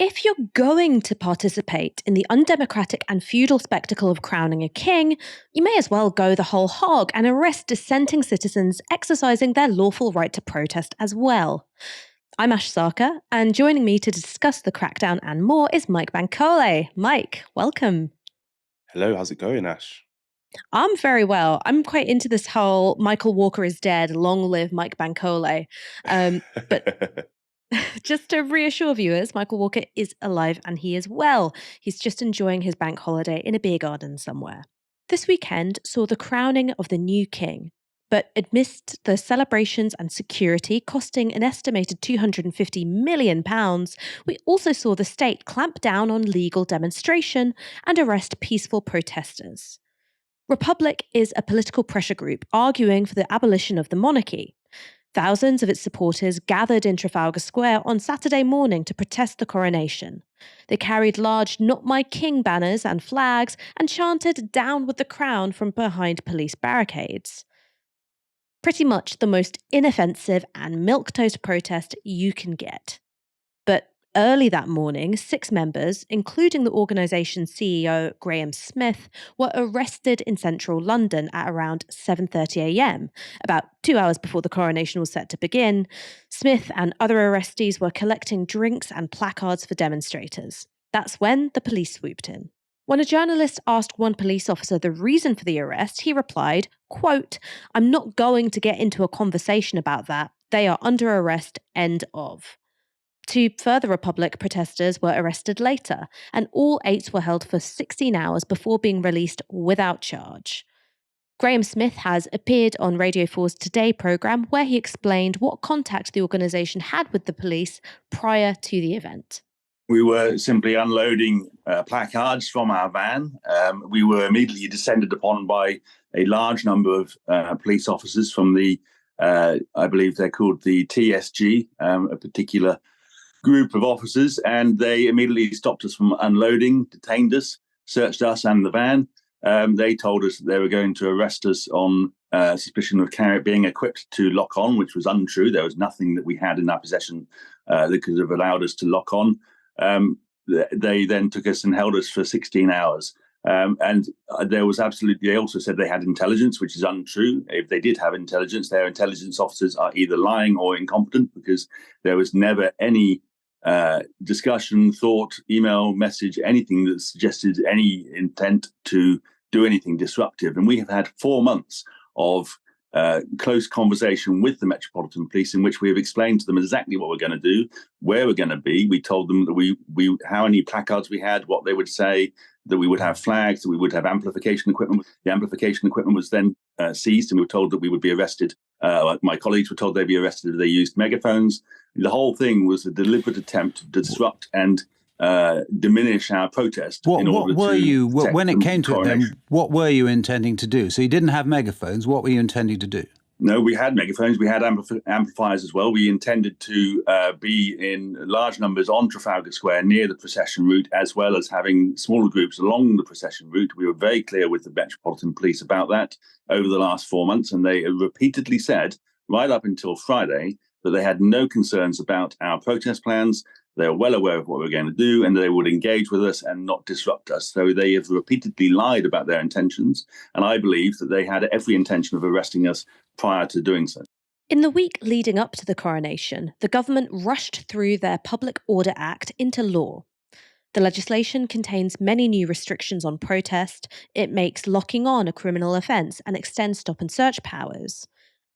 If you're going to participate in the undemocratic and feudal spectacle of crowning a king, you may as well go the whole hog and arrest dissenting citizens exercising their lawful right to protest as well. I'm Ash Sarkar, and joining me to discuss the crackdown and more is Mike Bankole. Mike, welcome. Hello, how's it going, Ash? I'm very well. I'm quite into this whole Michael Walker is dead, long live Mike Bankole. But just to reassure viewers, Michael Walker is alive and he is well. He's just enjoying his bank holiday in a beer garden somewhere. This weekend saw the crowning of the new king. But amidst the celebrations and security costing an estimated £250 million, we also saw the state clamp down on legal demonstration and arrest peaceful protesters. Republic is a political pressure group arguing for the abolition of the monarchy. Thousands of its supporters gathered in Trafalgar Square on Saturday morning to protest the coronation. They carried large "Not My King" banners and flags and chanted "Down with the Crown" from behind police barricades. Pretty much the most inoffensive and milquetoast protest you can get. But early that morning, 6 members, including the organisation's CEO Graham Smith, were arrested in central London at around 7:30am, about 2 hours before the coronation was set to begin. Smith and other arrestees were collecting drinks and placards for demonstrators. That's when the police swooped in. When a journalist asked one police officer the reason for the arrest, he replied, quote, "I'm not going to get into a conversation about that. They are under arrest, end of." 2 further Republic protesters were arrested later, and all 8 were held for 16 hours before being released without charge. Graham Smith has appeared on Radio 4's Today programme where he explained what contact the organisation had with the police prior to the event. We were simply unloading placards from our van. We were immediately descended upon by a large number of police officers from the, I believe they're called the TSG, a particular group of officers, and they immediately stopped us from unloading, detained us, searched us and the van. They told us that they were going to arrest us on suspicion of being equipped to lock on, which was untrue. There was nothing that we had in our possession that could have allowed us to lock on. They then took us and held us for 16 hours. And there was they also said they had intelligence, which is untrue. If they did have intelligence, their intelligence officers are either lying or incompetent, because there was never any discussion, thought, email, message, anything that suggested any intent to do anything disruptive. And we have had 4 months of close conversation with the Metropolitan Police in which we have explained to them exactly what we're going to do, where we're going to be. We told them that we how many placards we had, what they would say, that we would have flags, that we would have amplification equipment. The amplification equipment was then seized, and we were told that we would be arrested. My colleagues were told they'd be arrested if they used megaphones. The whole thing was a deliberate attempt to disrupt and diminish our protest. When it came to it then, what were you intending to do? So you didn't have megaphones. What were you intending to do? No, we had megaphones. We had amplifiers as well. We intended to be in large numbers on Trafalgar Square near the procession route, as well as having smaller groups along the procession route. We were very clear with the Metropolitan Police about that over the last 4 months, and they repeatedly said, right up until Friday, that they had no concerns about our protest plans. They are well aware of what we're going to do, and they would engage with us and not disrupt us. So they have repeatedly lied about their intentions, and I believe that they had every intention of arresting us prior to doing so. In the week leading up to the coronation, the government rushed through their Public Order Act into law. The legislation contains many new restrictions on protest. It makes locking on a criminal offence and extends stop and search powers.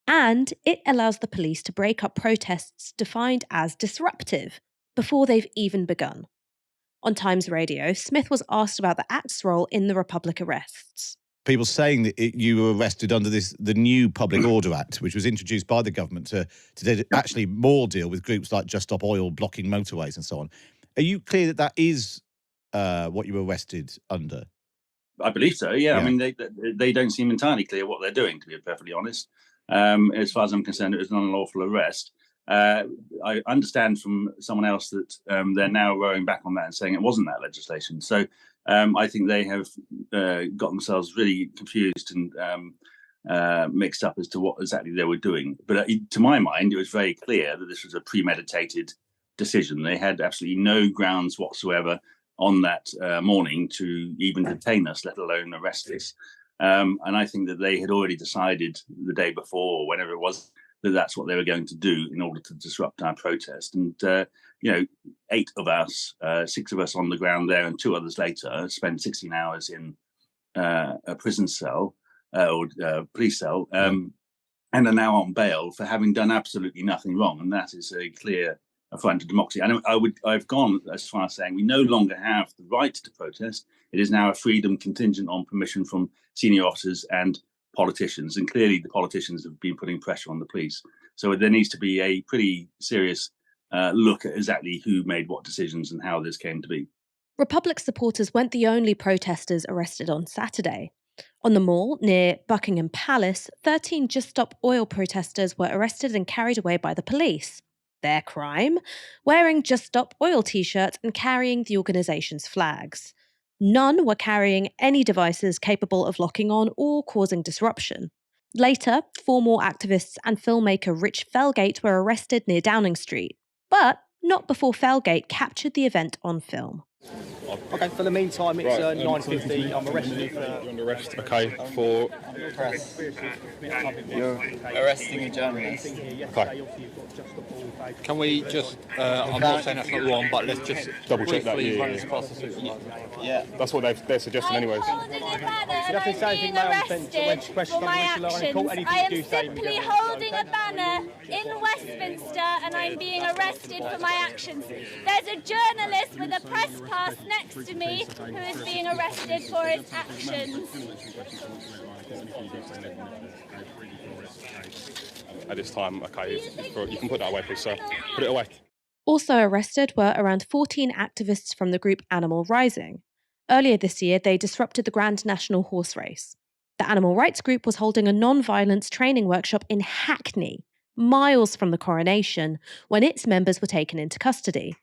And it allows the police to break up protests defined as disruptive before they've even begun. On Times Radio, Smith was asked about the Act's role in the Republic arrests. People saying that you were arrested under the new Public Order Act, which was introduced by the government to actually more deal with groups like Just Stop Oil blocking motorways and so on. Are you clear that is what you were arrested under? I believe so, yeah. I mean, they don't seem entirely clear what they're doing, to be perfectly honest. As far as I'm concerned, it was an unlawful arrest. I understand from someone else that they're now rowing back on that and saying it wasn't that legislation. So I think they have got themselves really confused and mixed up as to what exactly they were doing. But to my mind, it was very clear that this was a premeditated decision. They had absolutely no grounds whatsoever on that morning to even detain us, let alone arrest us. And I think that they had already decided the day before, or whenever it was, that that's what they were going to do in order to disrupt our protest. And, 8 of us, 6 of us on the ground there and 2 others later, spent 16 hours in a prison cell or police cell, and are now on bail for having done absolutely nothing wrong. And that is a clear affront to democracy. And I've gone as far as saying we no longer have the right to protest. It is now a freedom contingent on permission from senior officers and politicians. And clearly the politicians have been putting pressure on the police. So there needs to be a pretty serious look at exactly who made what decisions and how this came to be. Republic supporters weren't the only protesters arrested on Saturday. On the Mall, near Buckingham Palace, 13 Just Stop Oil protesters were arrested and carried away by the police. Their crime? Wearing Just Stop Oil t-shirts and carrying the organisation's flags. None were carrying any devices capable of locking on or causing disruption. Later, 4 more activists and filmmaker Rich Felgate were arrested near Downing Street, but not before Felgate captured the event on film. Okay, for the meantime, it's 9:50. I'm arresting you for... You're under arrest, okay, for... press. You're Arresting a journalist. Okay. Can we just... I'm not saying that's not wrong, but let's just Double check that, briefly yeah, run yeah. this past the supervisor. Yeah. That's what they're suggesting anyways. I'm holding a banner and Nothing I'm saying being arrested for my actions. I am simply holding a banner in Westminster and I'm being arrested for my actions. There's a journalist with a press pass next to me who is being arrested for his actions. At this time, okay, you can put that away, please, sir. Put it away. Also arrested were around 14 activists from the group Animal Rising. Earlier this year, they disrupted the Grand National Horse Race. The animal rights group was holding a non-violence training workshop in Hackney, miles from the Coronation, when its members were taken into custody.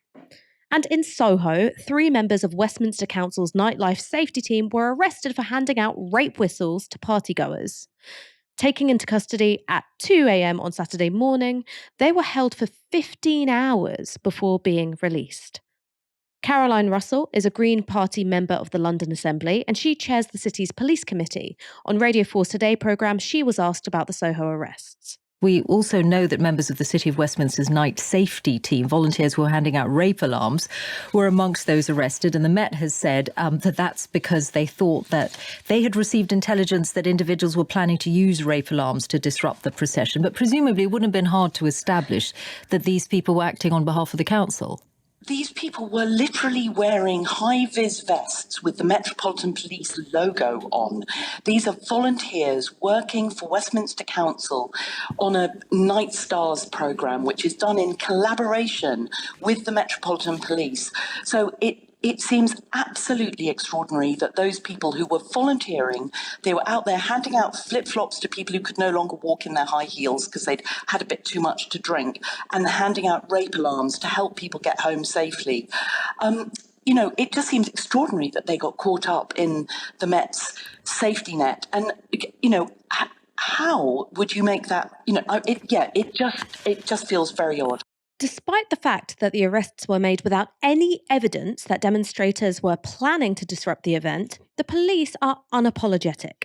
And in Soho, 3 members of Westminster Council's nightlife safety team were arrested for handing out rape whistles to partygoers. Taken into custody at 2 a.m. on Saturday morning, they were held for 15 hours before being released. Caroline Russell is a Green Party member of the London Assembly, and she chairs the city's police committee. On Radio 4's Today programme, she was asked about the Soho arrests. We also know that members of the City of Westminster's night safety team, volunteers who were handing out rape alarms, were amongst those arrested. And the Met has said that that's because they thought that they had received intelligence that individuals were planning to use rape alarms to disrupt the procession. But presumably it wouldn't have been hard to establish that these people were acting on behalf of the council. These people were literally wearing high-vis vests with the Metropolitan Police logo on. These are volunteers working for Westminster Council on a Night Stars programme, which is done in collaboration with the Metropolitan Police. So it seems absolutely extraordinary that those people who were volunteering, they were out there handing out flip-flops to people who could no longer walk in their high heels because they'd had a bit too much to drink, and handing out rape alarms to help people get home safely. It just seems extraordinary that they got caught up in the Met's safety net. And, how would you make that, it just feels very odd. Despite the fact that the arrests were made without any evidence that demonstrators were planning to disrupt the event, the police are unapologetic.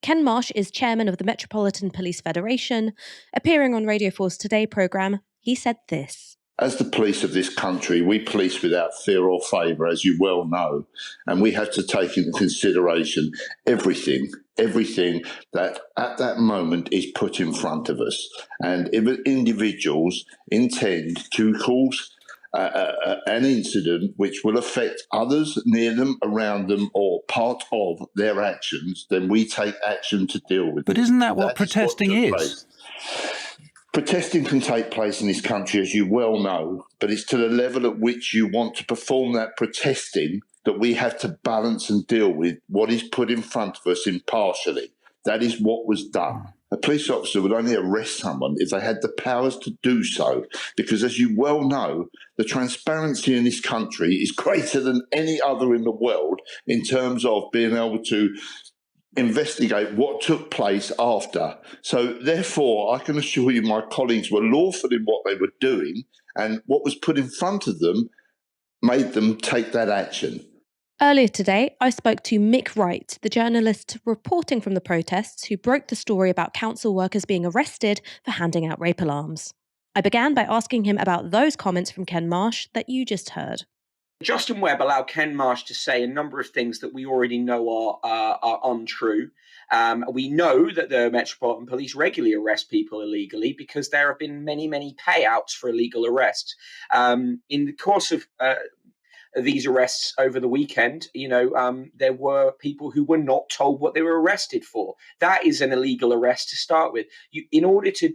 Ken Marsh is chairman of the Metropolitan Police Federation. Appearing on Radio 4's Today programme, he said this. As the police of this country, we police without fear or favour, as you well know, and we have to take into consideration everything that at that moment is put in front of us. And if individuals intend to cause an incident which will affect others near them, around them, or part of their actions, then we take action to deal with it. But isn't that what protesting is? Protesting can take place in this country, as you well know, but it's to the level at which you want to perform that protesting that we have to balance and deal with what is put in front of us impartially. That is what was done. A police officer would only arrest someone if they had the powers to do so, because as you well know, the transparency in this country is greater than any other in the world in terms of being able to investigate what took place after. So therefore, I can assure you my colleagues were lawful in what they were doing, And what was put in front of them made them take that action. Earlier today, I spoke to Mick Wright, the journalist reporting from the protests who broke the story about council workers being arrested for handing out rape alarms. I began by asking him about those comments from Ken Marsh that you just heard. Justin Webb allowed Ken Marsh to say a number of things that we already know are untrue. We know that the Metropolitan Police regularly arrest people illegally because there have been many, many payouts for illegal arrests. In the course of these arrests over the weekend, there were people who were not told what they were arrested for. That is an illegal arrest to start with. In order to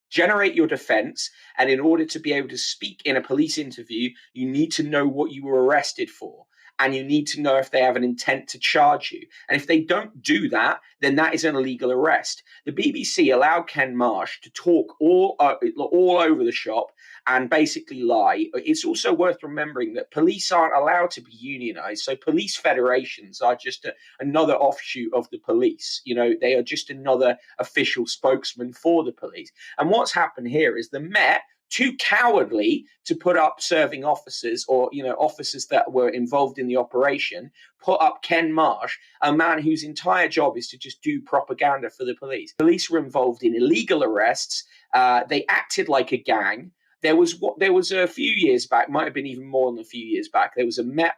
generate your defense, and in order to be able to speak in a police interview, you need to know what you were arrested for. And you need to know if they have an intent to charge you. And if they don't do that, then that is an illegal arrest. The BBC allowed Ken Marsh to talk all over the shop and basically lie. It's also worth remembering that police aren't allowed to be unionized. So police federations are just another offshoot of the police. They are just another official spokesman for the police. And what's happened here is the Met, too cowardly to put up serving officers or, officers that were involved in the operation, put up Ken Marsh, a man whose entire job is to just do propaganda for the police. Police were involved in illegal arrests. They acted like a gang. There was a few years back, might have been even more than a few years back, there was a Met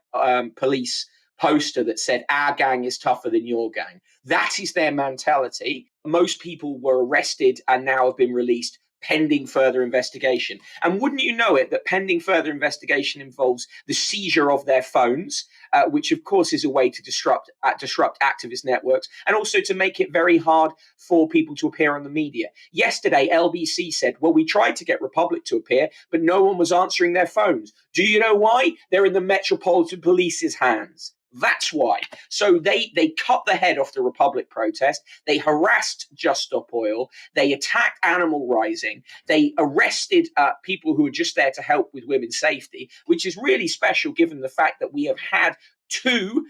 police poster that said, "Our gang is tougher than your gang." That is their mentality. Most people were arrested and now have been released pending further investigation. And wouldn't you know it, that pending further investigation involves the seizure of their phones, which of course is a way to disrupt activist networks, and also to make it very hard for people to appear on the media. Yesterday, LBC said, well, we tried to get Republic to appear, but no one was answering their phones. Do you know why? They're in the Metropolitan Police's hands. That's why. So they cut the head off the Republic protest. They harassed Just Stop Oil. They attacked Animal Rising. They arrested people who were just there to help with women's safety, which is really special given the fact that we have had two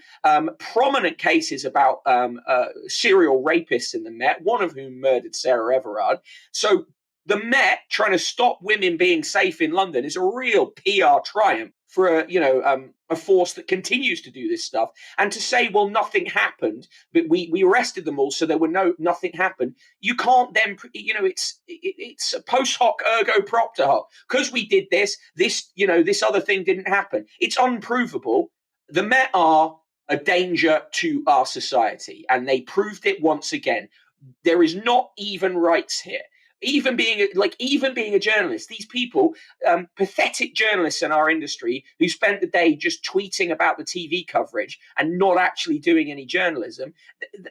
prominent cases about serial rapists in the Met, one of whom murdered Sarah Everard. So the Met trying to stop women being safe in London is a real PR triumph for a force that continues to do this stuff. And to say, well, nothing happened, but we arrested them all, so there were nothing happened. You can't then, it's a post hoc ergo propter hoc. Because we did this other thing didn't happen. It's unprovable. The Met are a danger to our society, and they proved it once again. There is not even rights here. Even being a journalist, these people, pathetic journalists in our industry who spent the day just tweeting about the TV coverage and not actually doing any journalism,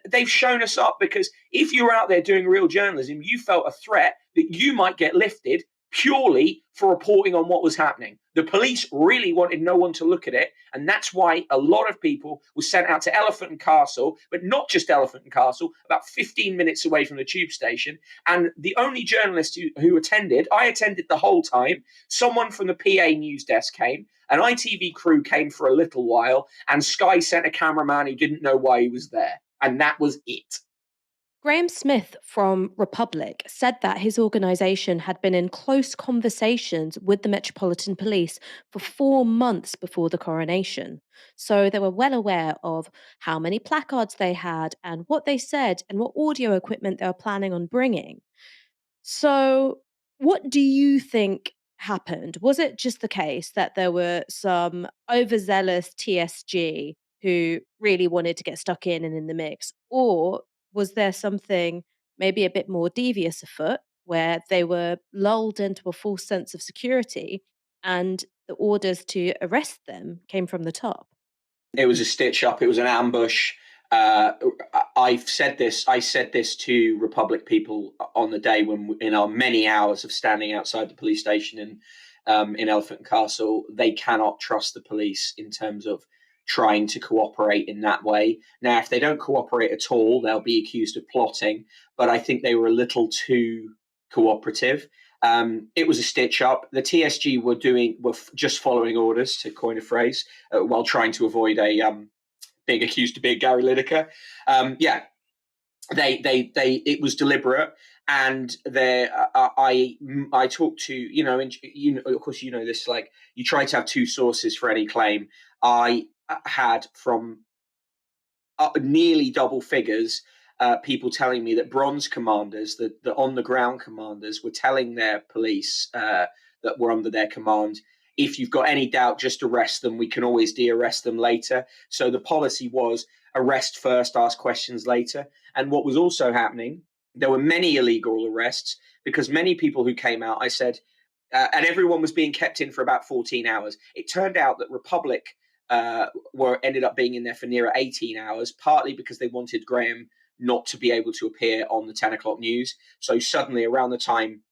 they've shown us up, because if you're out there doing real journalism, you felt a threat that you might get lifted purely for reporting on what was happening. The police really wanted no one to look at it, and that's why a lot of people were sent out to Elephant and Castle, but not just Elephant and Castle, about 15 minutes away from the tube station. And the only journalist who attended, I attended the whole time, someone from the PA news desk came, an ITV crew came for a little while, and Sky sent a cameraman who didn't know why he was there. And that was it. Graham Smith from Republic said that his organisation had been in close conversations with the Metropolitan Police for 4 months before the coronation. So they were well aware of how many placards they had and what they said and what audio equipment they were planning on bringing. So what do you think happened? Was it just the case that there were some overzealous TSG who really wanted to get stuck in and in the mix? Or was there something maybe a bit more devious afoot, where they were lulled into a false sense of security and the orders to arrest them came from the top? It was a stitch up. It was an ambush. I said this to Republic people on the day when, in our many hours of standing outside the police station in Elephant and Castle, they cannot trust the police in terms of trying to cooperate in that way. Now, if they don't cooperate at all, they'll be accused of plotting, but I think they were a little too cooperative. It was a stitch up. The TSG were just following orders, to coin a phrase, while trying to avoid being accused of being Gary Lineker. it was deliberate. And I talked to, of course, this, like, you try to have two sources for any claim. I had from nearly double figures people telling me that bronze commanders, the on the ground commanders, were telling their police that were under their command, if you've got any doubt, just arrest them. We can always de-arrest them later. So the policy was arrest first, ask questions later. And what was also happening, there were many illegal arrests because many people who came out, I said, and everyone was being kept in for about 14 hours. It turned out that Republic ended up being in there for nearer 18 hours, partly because they wanted Graham not to be able to appear on the 10 o'clock news. So suddenly, around the time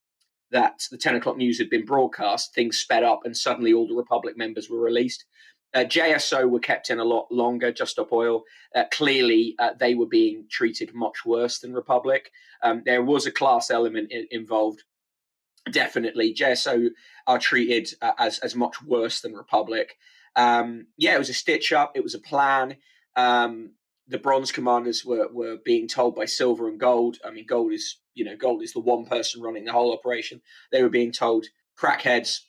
that the 10 o'clock news had been broadcast, things sped up and suddenly all the Republic members were released. JSO were kept in a lot longer, Just Stop Oil. Clearly, they were being treated much worse than Republic. There was a class element involved. Definitely, JSO are treated as much worse than Republic. It was a stitch up. It was a plan. The bronze commanders were being told by silver and gold. I mean, gold is the one person running the whole operation. They were being told, crackheads,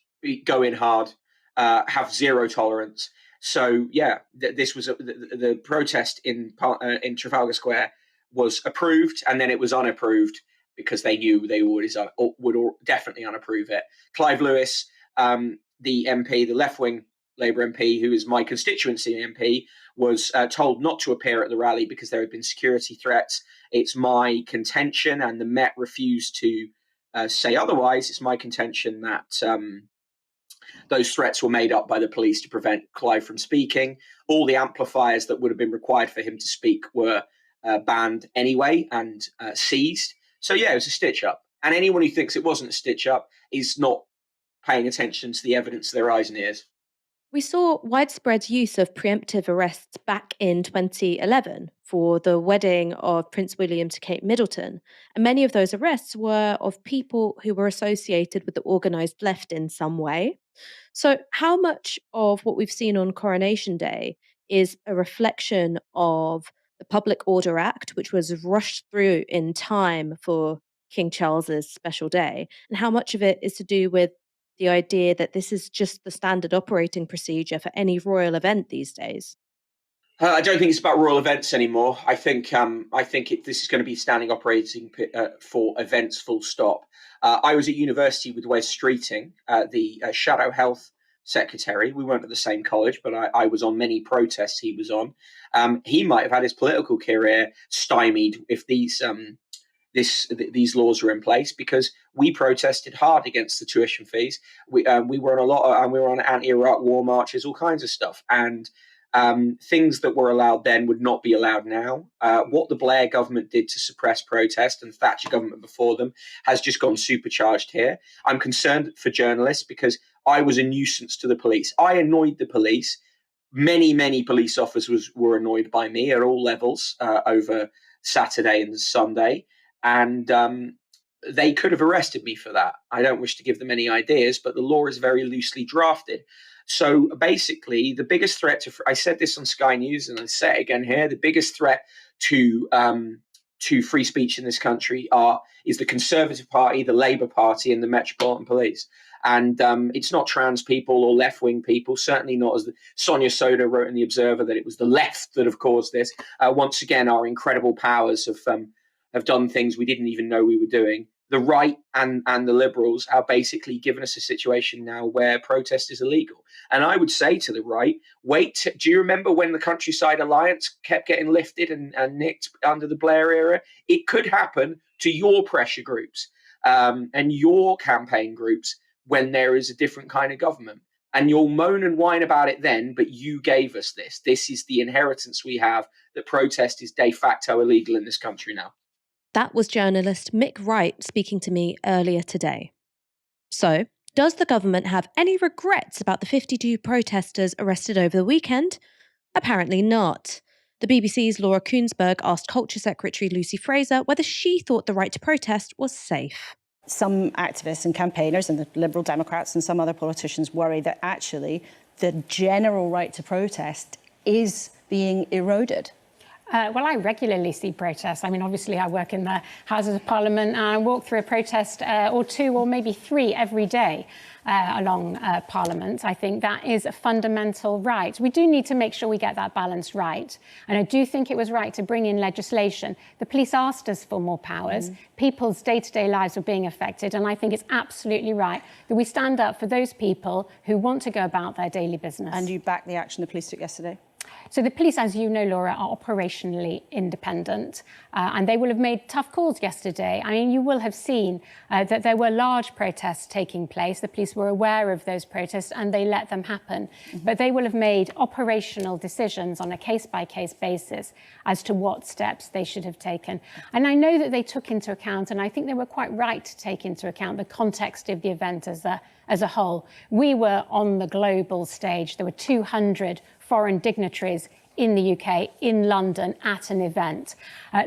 go in hard, have zero tolerance. So this was the protest in Trafalgar Square was approved, and then it was unapproved because they knew they always would definitely unapprove it. Clive Lewis, the MP, the left-wing Labour MP, who is my constituency MP, was told not to appear at the rally because there had been security threats. It's my contention, and the Met refused to say otherwise. It's my contention that those threats were made up by the police to prevent Clive from speaking. All the amplifiers that would have been required for him to speak were banned anyway and seized. So it was a stitch-up. And anyone who thinks it wasn't a stitch-up is not paying attention to the evidence to their eyes and ears. We saw widespread use of preemptive arrests back in 2011 for the wedding of Prince William to Kate Middleton, and many of those arrests were of people who were associated with the organised left in some way. So how much of what we've seen on Coronation Day is a reflection of the Public Order Act, which was rushed through in time for King Charles's special day, and how much of it is to do with the idea that this is just the standard operating procedure for any royal event these days? I don't think it's about royal events anymore. I think this is going to be standing operating for events, full stop. I was at university with Wes Streeting, the Shadow Health Secretary. We weren't at the same college, but I was on many protests he was on. He might have had his political career stymied if these laws were in place, because we protested hard against the tuition fees. We were on anti-Iraq war marches, all kinds of stuff, and things that were allowed then would not be allowed now. What the Blair government did to suppress protest, and Thatcher government before them, has just gone supercharged here. I'm concerned for journalists because I was a nuisance to the police. I annoyed the police. Many police officers were annoyed by me at all levels over Saturday and Sunday. And they could have arrested me for that. I don't wish to give them any ideas, but the law is very loosely drafted. So basically, the biggest threat I said this on Sky News, and I say it again here, the biggest threat to free speech in this country is the Conservative Party, the Labour Party, and the Metropolitan Police. And it's not trans people or left-wing people, certainly not, as Sonia Soda wrote in The Observer, that it was the left that have caused this. Once again, our incredible powers have done things we didn't even know we were doing. The right and the Liberals are basically giving us a situation now where protest is illegal. And I would say to the right, do you remember when the Countryside Alliance kept getting lifted and nicked under the Blair era? It could happen to your pressure groups and your campaign groups when there is a different kind of government. And you'll moan and whine about it then, but you gave us this. This is the inheritance we have, that protest is de facto illegal in this country now. That was journalist Mick Wright speaking to me earlier today. So, does the government have any regrets about the 52 protesters arrested over the weekend? Apparently not. The BBC's Laura Koonsberg asked Culture Secretary Lucy Fraser whether she thought the right to protest was safe. Some activists and campaigners and the Liberal Democrats and some other politicians worry that actually the general right to protest is being eroded. Well, I regularly see protests. I mean, obviously, I work in the Houses of Parliament, and I walk through a protest or two or maybe three every day along Parliament. I think that is a fundamental right. We do need to make sure we get that balance right. And I do think it was right to bring in legislation. The police asked us for more powers. People's day-to-day lives were being affected. And I think it's absolutely right that we stand up for those people who want to go about their daily business. And you back the action the police took yesterday? So the police, as you know, Laura, are operationally independent, and they will have made tough calls yesterday. I mean, you will have seen that there were large protests taking place. The police were aware of those protests and they let them happen. But they will have made operational decisions on a case-by-case basis as to what steps they should have taken. And I know that they took into account, and I think they were quite right to take into account, the context of the event as a whole. We were on the global stage. There were 200 foreign dignitaries in the UK, in London, at an event.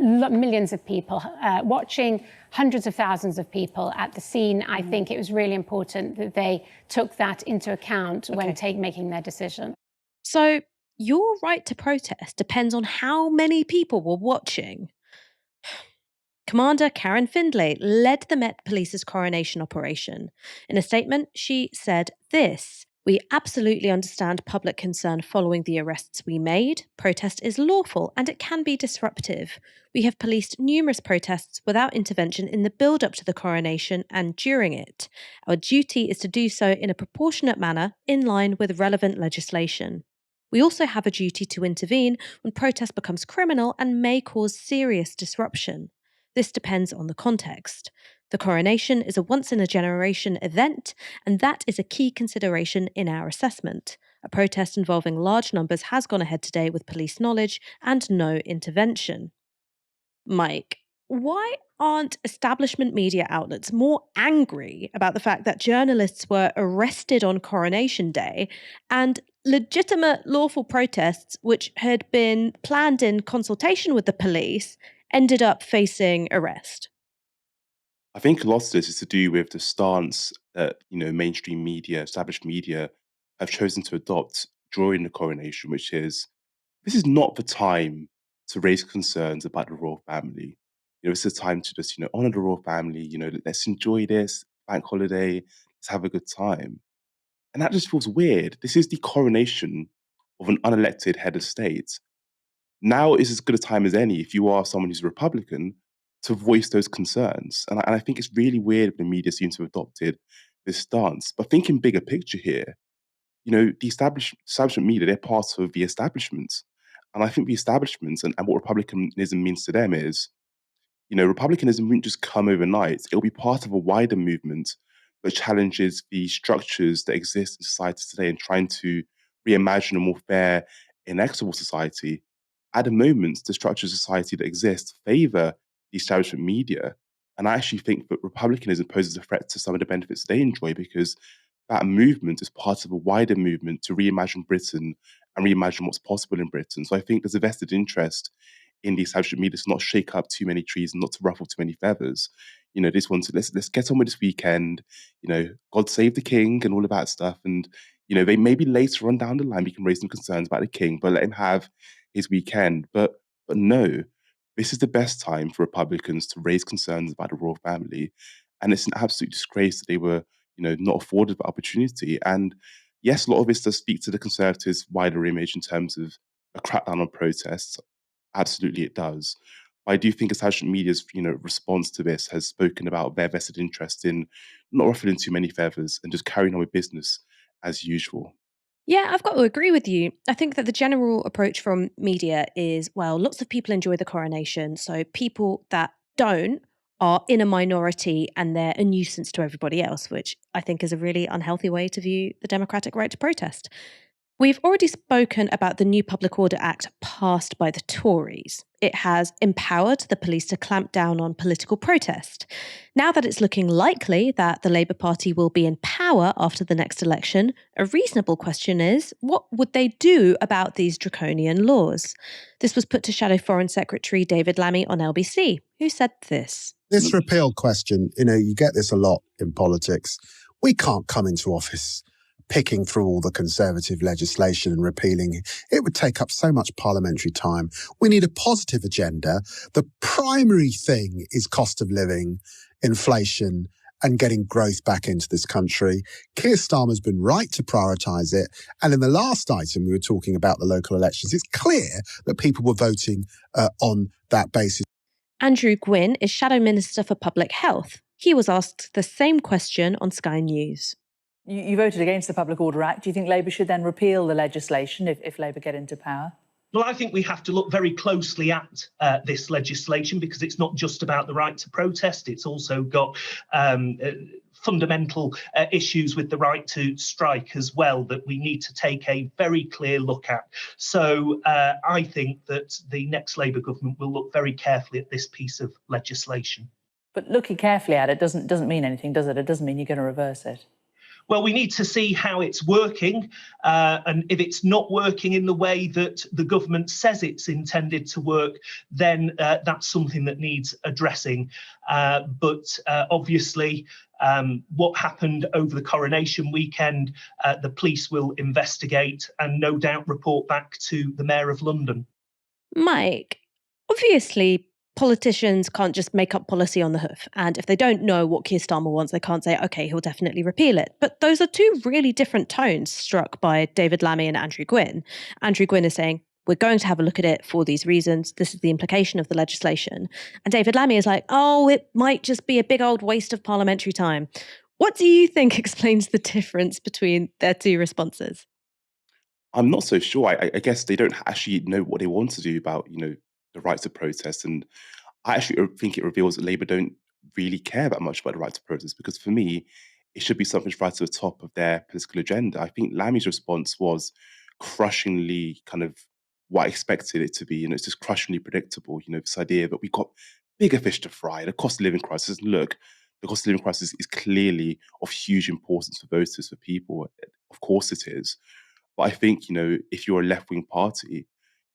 Millions of people watching, hundreds of thousands of people at the scene. I think it was really important that they took that into account when making their decision. So your right to protest depends on how many people were watching. Commander Karen Findlay led the Met Police's coronation operation. In a statement, she said this: "We absolutely understand public concern following the arrests we made. Protest is lawful and it can be disruptive. We have policed numerous protests without intervention in the build-up to the coronation and during it. Our duty is to do so in a proportionate manner in line with relevant legislation. We also have a duty to intervene when protest becomes criminal and may cause serious disruption. This depends on the context. The coronation is a once-in-a-generation event, and that is a key consideration in our assessment. A protest involving large numbers has gone ahead today with police knowledge and no intervention." Mike, why aren't establishment media outlets more angry about the fact that journalists were arrested on Coronation Day and legitimate lawful protests, which had been planned in consultation with the police, ended up facing arrest? I think a lot of this is to do with the stance that, mainstream media, established media have chosen to adopt during the coronation, which is, this is not the time to raise concerns about the royal family. It's a time to just, honor the royal family, let's enjoy this bank holiday, let's have a good time. And that just feels weird. This is the coronation of an unelected head of state. Now is as good a time as any, if you are someone who's a Republican, to voice those concerns. And I think it's really weird the media seems to have adopted this stance. But thinking bigger picture here, the establishment media, they're part of the establishment. And I think the establishment and what republicanism means to them is, republicanism won't just come overnight. It'll be part of a wider movement that challenges the structures that exist in society today and trying to reimagine a more fair and equitable society. At the moment, the structures of society that exist favor the establishment media. And I actually think that republicanism poses a threat to some of the benefits they enjoy, because that movement is part of a wider movement to reimagine Britain and reimagine what's possible in Britain. So I think there's a vested interest in the establishment media to not shake up too many trees and not to ruffle too many feathers. This one, let's get on with this weekend, God save the king and all of that stuff. And, they maybe later on down the line, we can raise some concerns about the king, but let him have his weekend. But no, this is the best time for Republicans to raise concerns about the royal family. And it's an absolute disgrace that they were, not afforded the opportunity. And yes, a lot of this does speak to the Conservatives' wider image in terms of a crackdown on protests. Absolutely it does. But I do think establishment media's, response to this has spoken about their vested interest in not ruffling too many feathers and just carrying on with business as usual. Yeah, I've got to agree with you. I think that the general approach from media is, well, lots of people enjoy the coronation, so people that don't are in a minority and they're a nuisance to everybody else, which I think is a really unhealthy way to view the democratic right to protest. We've already spoken about the new Public Order Act passed by the Tories. It has empowered the police to clamp down on political protest. Now that it's looking likely that the Labour Party will be in power after the next election, a reasonable question is, what would they do about these draconian laws? This was put to Shadow Foreign Secretary David Lammy on LBC, who said this. This repeal question, you get this a lot in politics. We can't come into office picking through all the Conservative legislation and repealing it. It would take up so much parliamentary time. We need a positive agenda. The primary thing is cost of living, inflation, and getting growth back into this country. Keir Starmer's been right to prioritise it. And in the last item, we were talking about the local elections. It's clear that people were voting on that basis. Andrew Gwynn is Shadow Minister for Public Health. He was asked the same question on Sky News. You voted against the Public Order Act. Do you think Labour should then repeal the legislation if Labour get into power? Well, I think we have to look very closely at this legislation, because it's not just about the right to protest. It's also got fundamental issues with the right to strike as well that we need to take a very clear look at. So I think that the next Labour government will look very carefully at this piece of legislation. But looking carefully at it doesn't mean anything, does it? It doesn't mean you're going to reverse it. Well, we need to see how it's working, and if it's not working in the way that the government says it's intended to work, then that's something that needs addressing. But obviously, what happened over the Coronation weekend, the police will investigate and no doubt report back to the Mayor of London. Mike, obviously, politicians can't just make up policy on the hoof. And if they don't know what Keir Starmer wants, they can't say, OK, he'll definitely repeal it. But those are two really different tones struck by David Lammy and Andrew Gwynn. Andrew Gwynn is saying, we're going to have a look at it for these reasons. This is the implication of the legislation. And David Lammy is like, oh, it might just be a big old waste of parliamentary time. What do you think explains the difference between their two responses? I'm not so sure. I guess they don't actually know what they want to do about, the right to protest. And I actually think it reveals that Labour don't really care that much about the right to protest, because for me, it should be something right to the top of their political agenda. I think Lammy's response was crushingly kind of what I expected it to be. It's just crushingly predictable. This idea that we've got bigger fish to fry, the cost of living crisis. Look, the cost of living crisis is clearly of huge importance for voters, for people. Of course it is. But I think, if you're a left-wing party,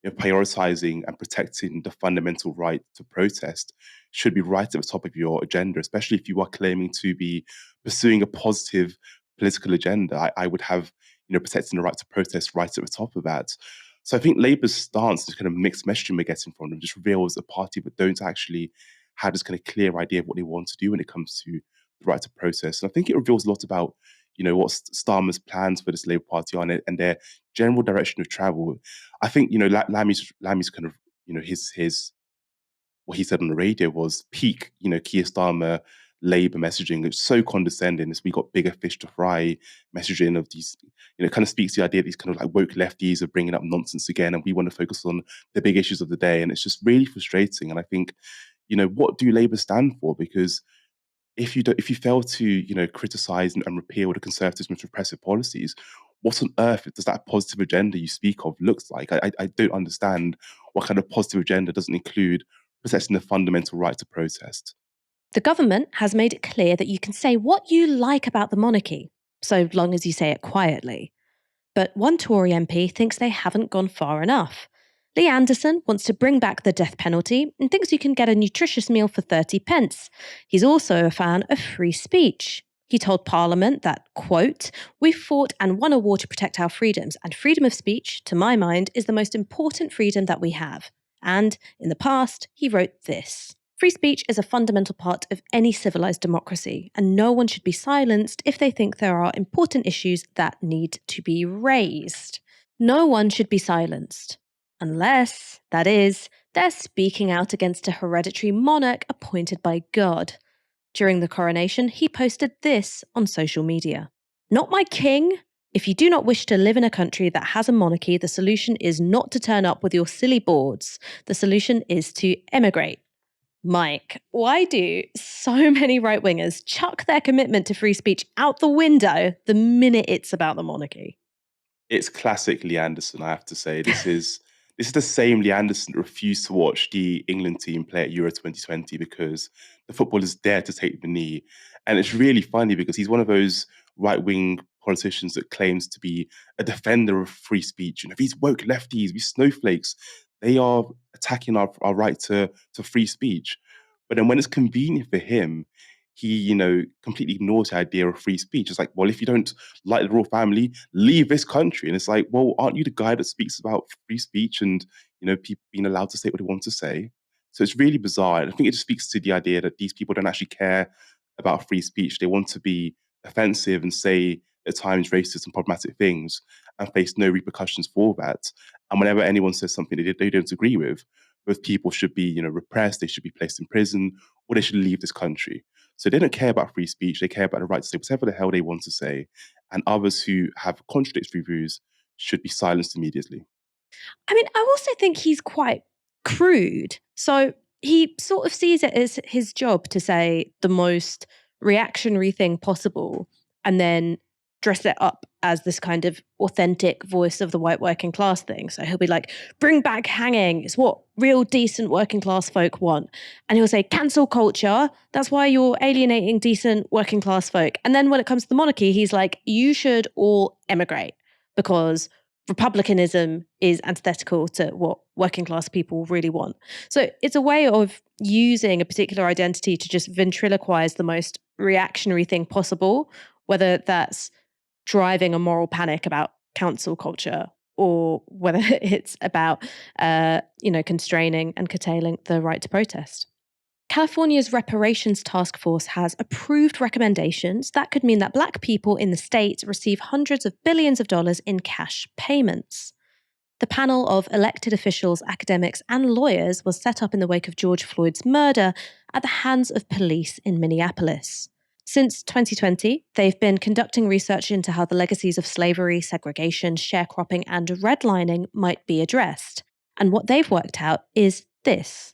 prioritizing and protecting the fundamental right to protest should be right at the top of your agenda, especially if you are claiming to be pursuing a positive political agenda. I would have, protecting the right to protest right at the top of that. So I think Labour's stance, this kind of mixed messaging we're getting from them, just reveals a party that don't actually have this kind of clear idea of what they want to do when it comes to the right to protest. And I think it reveals a lot about what Starmer's plans for this Labour Party are and their general direction of travel. I think, Lammy's kind of, his what he said on the radio was peak, Keir Starmer Labour messaging. It's so condescending. It's we got bigger fish to fry messaging of these, it kind of speaks to the idea that these kind of like woke lefties are bringing up nonsense again, and we want to focus on the big issues of the day. And it's just really frustrating. And I think, what do Labour stand for? Because if you fail to criticize and repeal the Conservatives' most repressive policies, what on earth does that positive agenda you speak of looks like? I don't understand what kind of positive agenda doesn't include protecting the fundamental right to protest. The government has made it clear that you can say what you like about the monarchy, so long as you say it quietly. But one Tory MP thinks they haven't gone far enough. Lee Anderson wants to bring back the death penalty and thinks you can get a nutritious meal for 30 pence. He's also a fan of free speech. He told Parliament that, quote, "We've fought and won a war to protect our freedoms, and freedom of speech, to my mind, is the most important freedom that we have." And in the past, he wrote this: "Free speech is a fundamental part of any civilized democracy, and no one should be silenced if they think there are important issues that need to be raised." No one should be silenced. Unless, that is, they're speaking out against a hereditary monarch appointed by God. During the coronation, he posted this on social media: "Not my king. If you do not wish to live in a country that has a monarchy, the solution is not to turn up with your silly boards. The solution is to emigrate." Mike, why do so many right-wingers chuck their commitment to free speech out the window the minute it's about the monarchy? It's classic Lee Anderson, I have to say. This is the same Lee Anderson that refused to watch the England team play at Euro 2020 because the footballers dared to take the knee. And it's really funny because he's one of those right-wing politicians that claims to be a defender of free speech. These woke lefties, these snowflakes, they are attacking our right to free speech. But then when it's convenient for him, he, completely ignores the idea of free speech. It's like, well, if you don't like the royal family, leave this country. And it's like, well, aren't you the guy that speaks about free speech and, people being allowed to say what they want to say? So it's really bizarre. And I think it just speaks to the idea that these people don't actually care about free speech. They want to be offensive and say at times racist and problematic things and face no repercussions for that. And whenever anyone says something they don't agree with, both people should be, repressed, they should be placed in prison, or they should leave this country. So they don't care about free speech. They care about the right to say whatever the hell they want to say. And others who have contradictory views should be silenced immediately. I mean, I also think he's quite crude. So he sort of sees it as his job to say the most reactionary thing possible and then dress it up as this kind of authentic voice of the white working class thing. So he'll be like, bring back hanging. It's what real decent working class folk want. And he'll say, cancel culture. That's why you're alienating decent working class folk. And then when it comes to the monarchy, he's like, you should all emigrate because republicanism is antithetical to what working class people really want. So it's a way of using a particular identity to just ventriloquize the most reactionary thing possible, whether that's driving a moral panic about cancel culture or whether it's about, constraining and curtailing the right to protest. California's reparations task force has approved recommendations that could mean that Black people in the state receive hundreds of billions of dollars in cash payments. The panel of elected officials, academics, and lawyers was set up in the wake of George Floyd's murder at the hands of police in Minneapolis. Since 2020, they've been conducting research into how the legacies of slavery, segregation, sharecropping, and redlining might be addressed. And what they've worked out is this.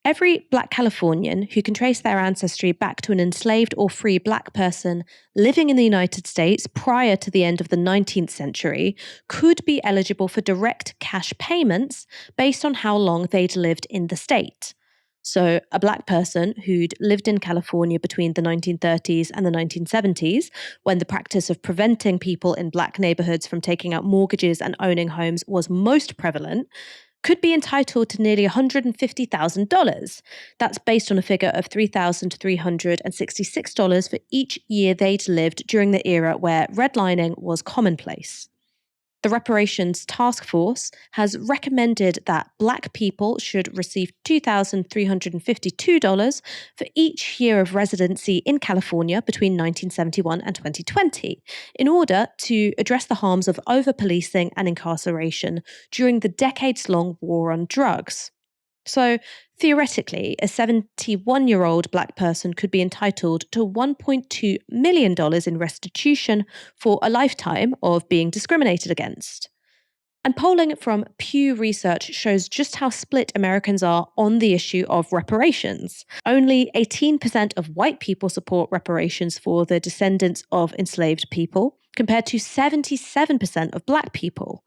Every Black Californian who can trace their ancestry back to an enslaved or free Black person living in the United States prior to the end of the 19th century could be eligible for direct cash payments based on how long they'd lived in the state. So a Black person who'd lived in California between the 1930s and the 1970s, when the practice of preventing people in Black neighborhoods from taking out mortgages and owning homes was most prevalent, could be entitled to nearly $150,000. That's based on a figure of $3,366 for each year they'd lived during the era where redlining was commonplace. The Reparations Task Force has recommended that Black people should receive $2,352 for each year of residency in California between 1971 and 2020 in order to address the harms of over-policing and incarceration during the decades-long war on drugs. So, theoretically, a 71-year-old Black person could be entitled to $1.2 million in restitution for a lifetime of being discriminated against. And polling from Pew Research shows just how split Americans are on the issue of reparations. Only 18% of white people support reparations for the descendants of enslaved people, compared to 77% of Black people.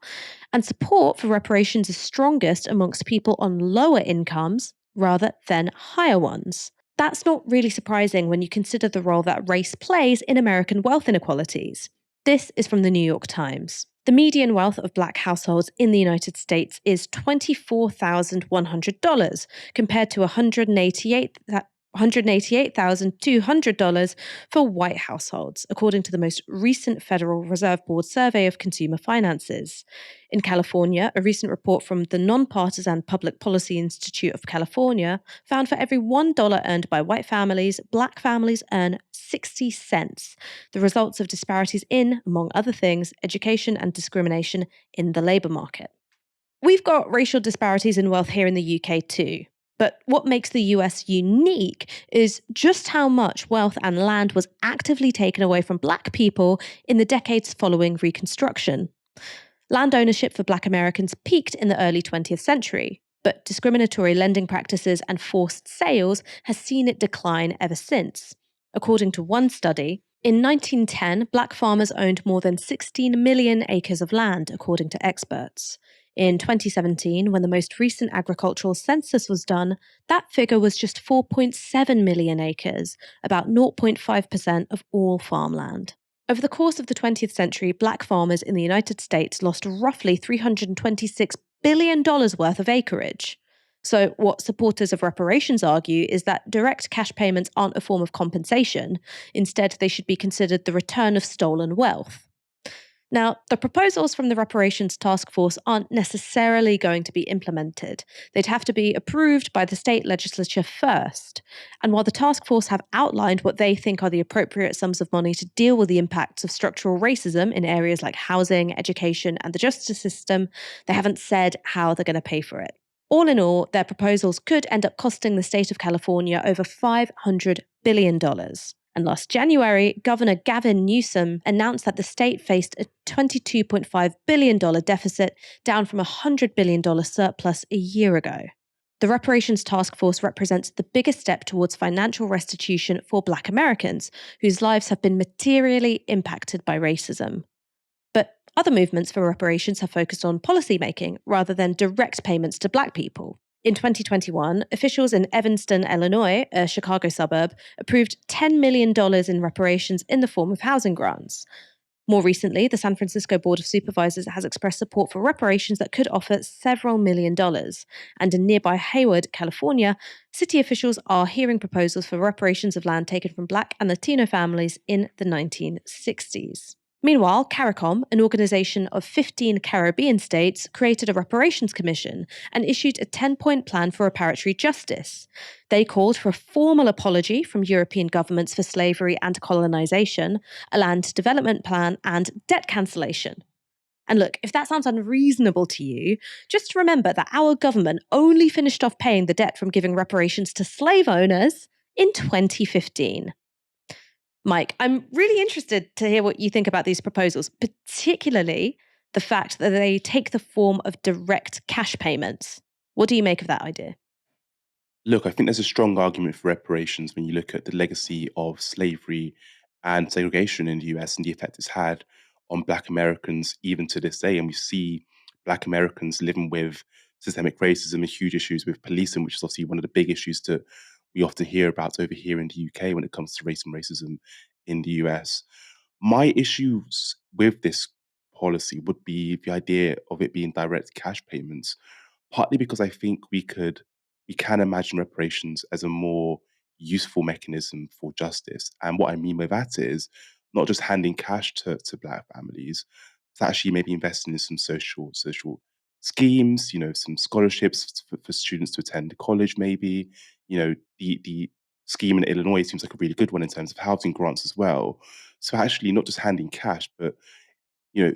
And support for reparations is strongest amongst people on lower incomes rather than higher ones. That's not really surprising when you consider the role that race plays in American wealth inequalities. This is from the New York Times. The median wealth of Black households in the United States is $24,100 compared to $188,200 for white households, according to the most recent Federal Reserve Board survey of consumer finances. In California, a recent report from the nonpartisan Public Policy Institute of California found for every $1 earned by white families, Black families earn 60 cents, the results of disparities in, among other things, education and discrimination in the labour market. We've got racial disparities in wealth here in the UK too. But what makes the US unique is just how much wealth and land was actively taken away from Black people in the decades following Reconstruction. Land ownership for Black Americans peaked in the early 20th century, but discriminatory lending practices and forced sales has seen it decline ever since. According to one study, in 1910, Black farmers owned more than 16 million acres of land, according to experts. In 2017, when the most recent agricultural census was done, that figure was just 4.7 million acres, about 0.5% of all farmland. Over the course of the 20th century, Black farmers in the United States lost roughly $326 billion worth of acreage. So what supporters of reparations argue is that direct cash payments aren't a form of compensation. Instead, they should be considered the return of stolen wealth. Now, the proposals from the Reparations Task Force aren't necessarily going to be implemented. They'd have to be approved by the state legislature first. And while the task force have outlined what they think are the appropriate sums of money to deal with the impacts of structural racism in areas like housing, education, and the justice system, they haven't said how they're going to pay for it. All in all, their proposals could end up costing the state of California over $500 billion. And last January, Governor Gavin Newsom announced that the state faced a $22.5 billion deficit, down from a $100 billion surplus a year ago. The Reparations Task Force represents the biggest step towards financial restitution for Black Americans, whose lives have been materially impacted by racism. But other movements for reparations have focused on policymaking rather than direct payments to Black people. In 2021, officials in Evanston, Illinois, a Chicago suburb, approved $10 million in reparations in the form of housing grants. More recently, the San Francisco Board of Supervisors has expressed support for reparations that could offer several $million. And in nearby Hayward, California, city officials are hearing proposals for reparations of land taken from Black and Latino families in the 1960s. Meanwhile, CARICOM, an organization of 15 Caribbean states, created a reparations commission and issued a 10-point plan for reparatory justice. They called for a formal apology from European governments for slavery and colonization, a land development plan, and debt cancellation. And look, if that sounds unreasonable to you, just remember that our government only finished off paying the debt from giving reparations to slave owners in 2015. Mike, I'm really interested to hear what you think about these proposals, particularly the fact that they take the form of direct cash payments. What do you make of that idea? Look, I think there's a strong argument for reparations when you look at the legacy of slavery and segregation in the US and the effect it's had on Black Americans even to this day. And we see Black Americans living with systemic racism and huge issues with policing, which is obviously one of the big issues that we often hear about over here in the UK when it comes to race and racism in the US. My issues with this policy would be the idea of it being direct cash payments, partly because I think we can imagine reparations as a more useful mechanism for justice. And what I mean by that is not just handing cash to Black families, it's actually maybe investing in some social schemes, some scholarships for students to attend college, maybe. The scheme in Illinois seems like a really good one in terms of housing grants as well. So actually not just handing cash, but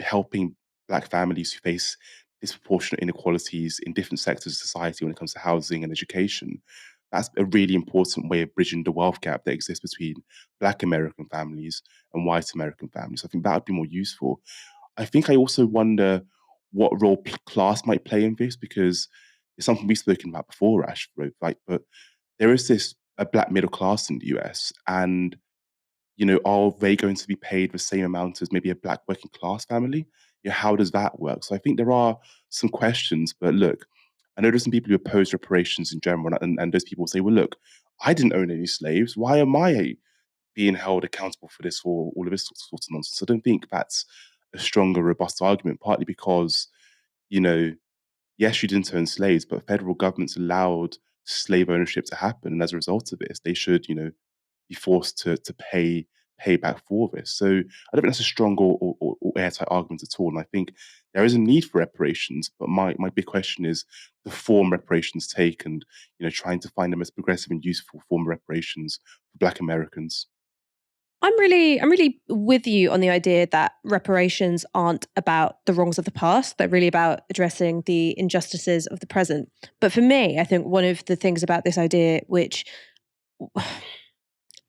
helping Black families who face disproportionate inequalities in different sectors of society when it comes to housing and education. That's a really important way of bridging the wealth gap that exists between Black American families and white American families. I think that would be more useful. I think I also wonder what role class might play in this, because it's something we've spoken about before, Ash, right? But there is a Black middle class in the US, and are they going to be paid the same amount as maybe a Black working class family? How does that work? So I think there are some questions, but look, I know there's some people who oppose reparations in general, and those people say, well, look, I didn't own any slaves. Why am I being held accountable for this or all of this sort of nonsense? I don't think that's a strong or robust argument, partly because, yes, you didn't own slaves, but federal governments allowed slave ownership to happen. And as a result of this, they should, be forced to pay back for this. So I don't think that's a strong or airtight argument at all. And I think there is a need for reparations, but my big question is the form reparations take, and trying to find the most progressive and useful form of reparations for Black Americans. I'm really with you on the idea that reparations aren't about the wrongs of the past. They're really about addressing the injustices of the present. But for me, I think one of the things about this idea which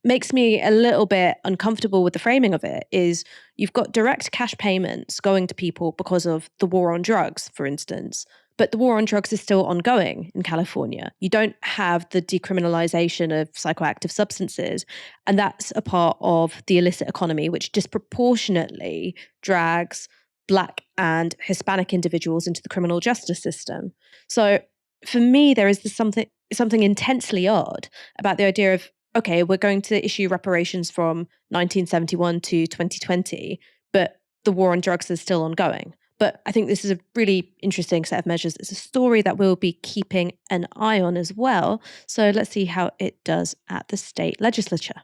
makes me a little bit uncomfortable with the framing of it is you've got direct cash payments going to people because of the war on drugs, for instance. But the war on drugs is still ongoing in California. You don't have the decriminalization of psychoactive substances. And that's a part of the illicit economy, which disproportionately drags Black and Hispanic individuals into the criminal justice system. So for me, there is something intensely odd about the idea of, okay, we're going to issue reparations from 1971 to 2020, but the war on drugs is still ongoing. But I think this is a really interesting set of measures. It's a story that we'll be keeping an eye on as well. So let's see how it does at the state legislature.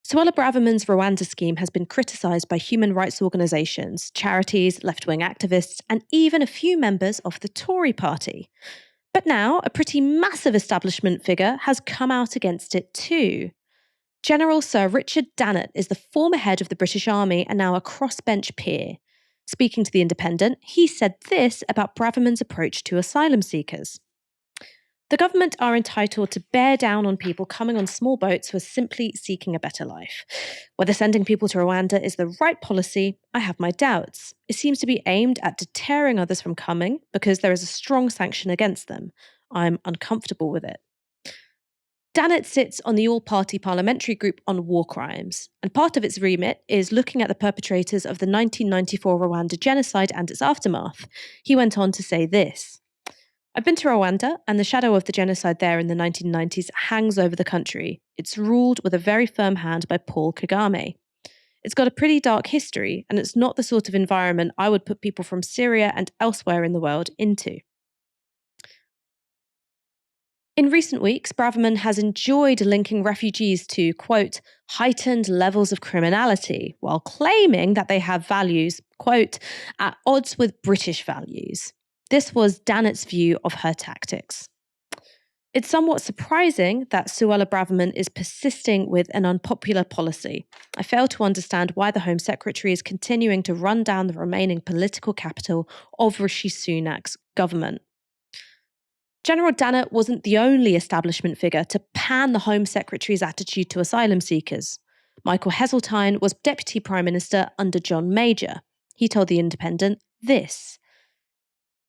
Suella Braverman's Rwanda scheme has been criticised by human rights organisations, charities, left-wing activists, and even a few members of the Tory party. But now, a pretty massive establishment figure has come out against it too. General Sir Richard Dannett is the former head of the British Army and now a crossbench peer. Speaking to The Independent, he said this about Braverman's approach to asylum seekers. The government are entitled to bear down on people coming on small boats who are simply seeking a better life. Whether sending people to Rwanda is the right policy, I have my doubts. It seems to be aimed at deterring others from coming because there is a strong sanction against them. I'm uncomfortable with it. Dannett sits on the all-party parliamentary group on war crimes, and part of its remit is looking at the perpetrators of the 1994 Rwanda genocide and its aftermath. He went on to say this: I've been to Rwanda, and the shadow of the genocide there in the 1990s hangs over the country. It's ruled with a very firm hand by Paul Kagame. It's got a pretty dark history, and it's not the sort of environment I would put people from Syria and elsewhere in the world into. In recent weeks, Braverman has enjoyed linking refugees to, quote, heightened levels of criminality, while claiming that they have values, quote, at odds with British values. This was Dannett's view of her tactics. It's somewhat surprising that Suella Braverman is persisting with an unpopular policy. I fail to understand why the Home Secretary is continuing to run down the remaining political capital of Rishi Sunak's government. General Dannett wasn't the only establishment figure to pan the Home Secretary's attitude to asylum seekers. Michael Heseltine was Deputy Prime Minister under John Major. He told The Independent this: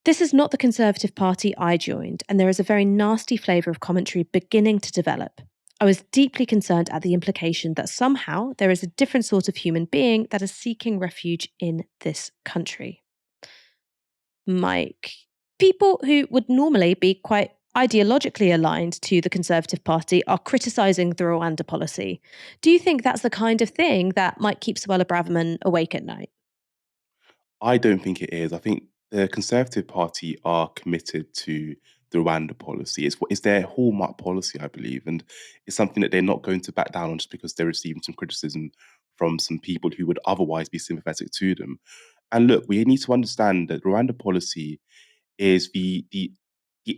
This is not the Conservative Party I joined, and there is a very nasty flavour of commentary beginning to develop. I was deeply concerned at the implication that somehow there is a different sort of human being that is seeking refuge in this country. Mike, people who would normally be quite ideologically aligned to the Conservative Party are criticising the Rwanda policy. Do you think that's the kind of thing that might keep Suella Braverman awake at night? I don't think it is. I think the Conservative Party are committed to the Rwanda policy. It's their hallmark policy, I believe, and it's something that they're not going to back down on just because they're receiving some criticism from some people who would otherwise be sympathetic to them. And look, we need to understand that Rwanda policy is the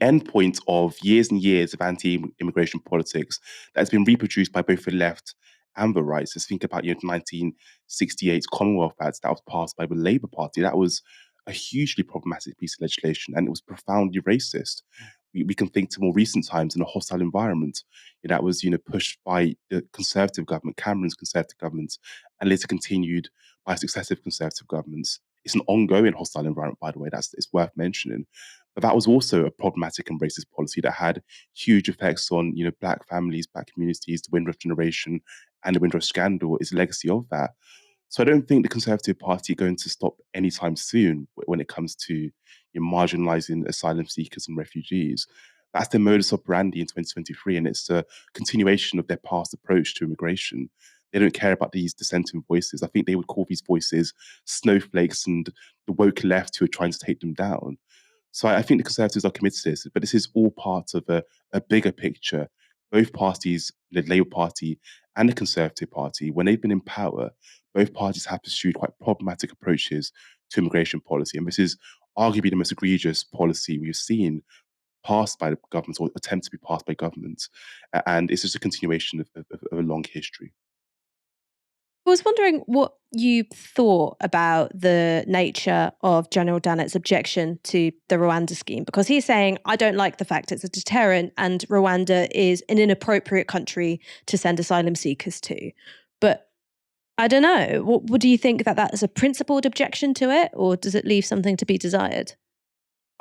end point of years and years of anti-immigration politics that has been reproduced by both the left and the right. So think about 1968 Commonwealth Act that was passed by the Labour Party. That was a hugely problematic piece of legislation, and it was profoundly racist. We can think to more recent times in a hostile environment that was pushed by the Conservative government, Cameron's Conservative government, and later continued by successive Conservative governments. It's an ongoing hostile environment, by the way. It's worth mentioning. But that was also a problematic and racist policy that had huge effects on Black families, Black communities. The Windrush generation and the Windrush scandal is a legacy of that. So I don't think the Conservative Party are going to stop anytime soon when it comes to marginalising asylum seekers and refugees. That's their modus operandi in 2023, and it's a continuation of their past approach to immigration. They don't care about these dissenting voices. I think they would call these voices snowflakes and the woke left who are trying to take them down. So I think the Conservatives are committed to this, but this is all part of a bigger picture. Both parties, the Labour Party and the Conservative Party, when they've been in power, both parties have pursued quite problematic approaches to immigration policy. And this is arguably the most egregious policy we've seen passed by the government or attempt to be passed by governments. And it's just a continuation of a long history. I was wondering what you thought about the nature of General Dannett's objection to the Rwanda scheme, because he's saying, I don't like the fact it's a deterrent and Rwanda is an inappropriate country to send asylum seekers to. But I don't know, what do you think that is a principled objection to it, or does it leave something to be desired?